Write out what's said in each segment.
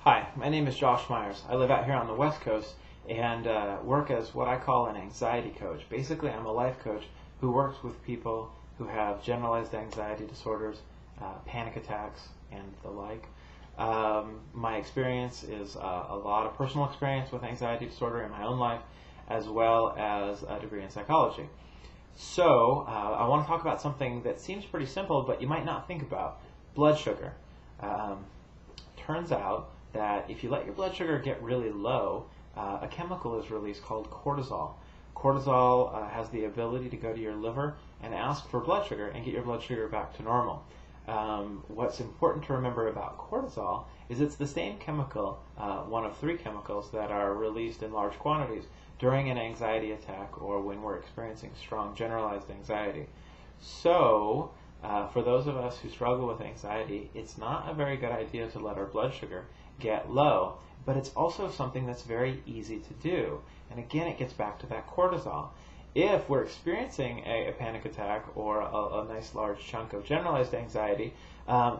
Hi, my name is Josh Myers. I live out here on the West Coast and work as what I call an anxiety coach. Basically, I'm a life coach who works with people who have generalized anxiety disorders, panic attacks, and the like. My experience is a lot of personal experience with anxiety disorder in my own life, as well as a degree in psychology. So, I want to talk about something that seems pretty simple, but you might not think about: blood sugar. Turns out that if you let your blood sugar get really low, a chemical is released called cortisol. Cortisol has the ability to go to your liver and ask for blood sugar and get your blood sugar back to normal. What's important to remember about cortisol is it's the same chemical, one of three chemicals that are released in large quantities during an anxiety attack or when we're experiencing strong generalized anxiety. So, for those of us who struggle with anxiety, it's not a very good idea to let our blood sugar get low, but it's also something that's very easy to do. And again, it gets back to that cortisol. If we're experiencing a panic attack or a nice large chunk of generalized anxiety, the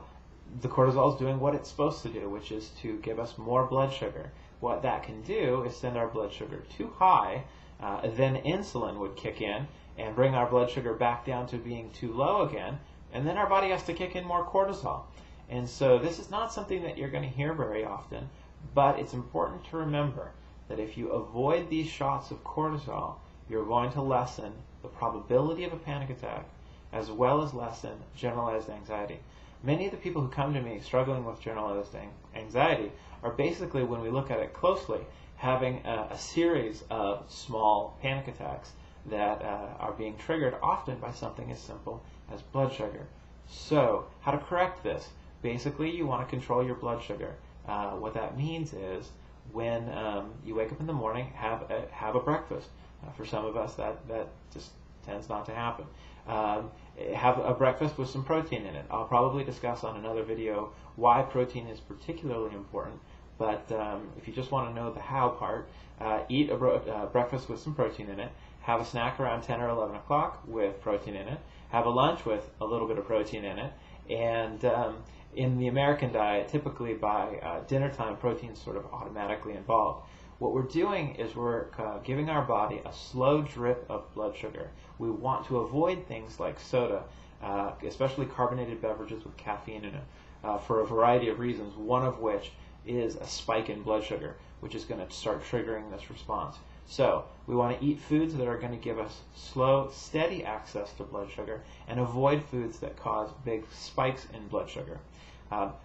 cortisol is doing what it's supposed to do, which is to give us more blood sugar. What that can do is send our blood sugar too high, then insulin would kick in and bring our blood sugar back down to being too low again, and then our body has to kick in more cortisol. And so this is not something that you're going to hear very often, but it's important to remember that if you avoid these shots of cortisol, you're going to lessen the probability of a panic attack as well as lessen generalized anxiety. Many of the people who come to me struggling with generalized anxiety are basically, when we look at it closely, having a series of small panic attacks that are being triggered often by something as simple as blood sugar. So, how to correct this? Basically, you want to control your blood sugar. What that means is when you wake up in the morning, have a breakfast. For some of us, that just tends not to happen. Have a breakfast with some protein in it. I'll probably discuss on another video why protein is particularly important, but if you just want to know the how part, eat a breakfast with some protein in it, have a snack around 10 or 11 o'clock with protein in it, have a lunch with a little bit of protein in it, and in the American diet, typically by dinner time, protein is sort of automatically involved. What we're doing is we're giving our body a slow drip of blood sugar. We want to avoid things like soda, especially carbonated beverages with caffeine in it, for a variety of reasons, one of which is a spike in blood sugar, which is going to start triggering this response. So, we want to eat foods that are going to give us slow, steady access to blood sugar and avoid foods that cause big spikes in blood sugar.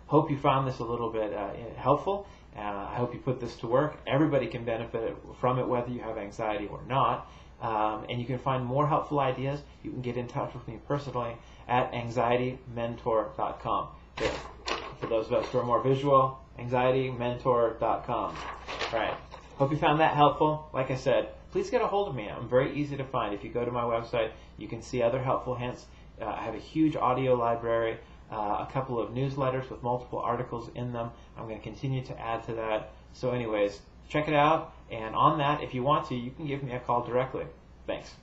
Hope you found this a little bit helpful. I hope you put this to work. Everybody can benefit from it, whether you have anxiety or not. And you can find more helpful ideas. You can get in touch with me personally at anxietymentor.com. For those of us who are more visual, anxietymentor.com. All right. Hope you found that helpful. Like I said, please get a hold of me. I'm very easy to find. If you go to my website, you can see other helpful hints. I have a huge audio library, a couple of newsletters with multiple articles in them. I'm going to continue to add to that. So anyways, check it out. And on that, if you want to, you can give me a call directly. Thanks.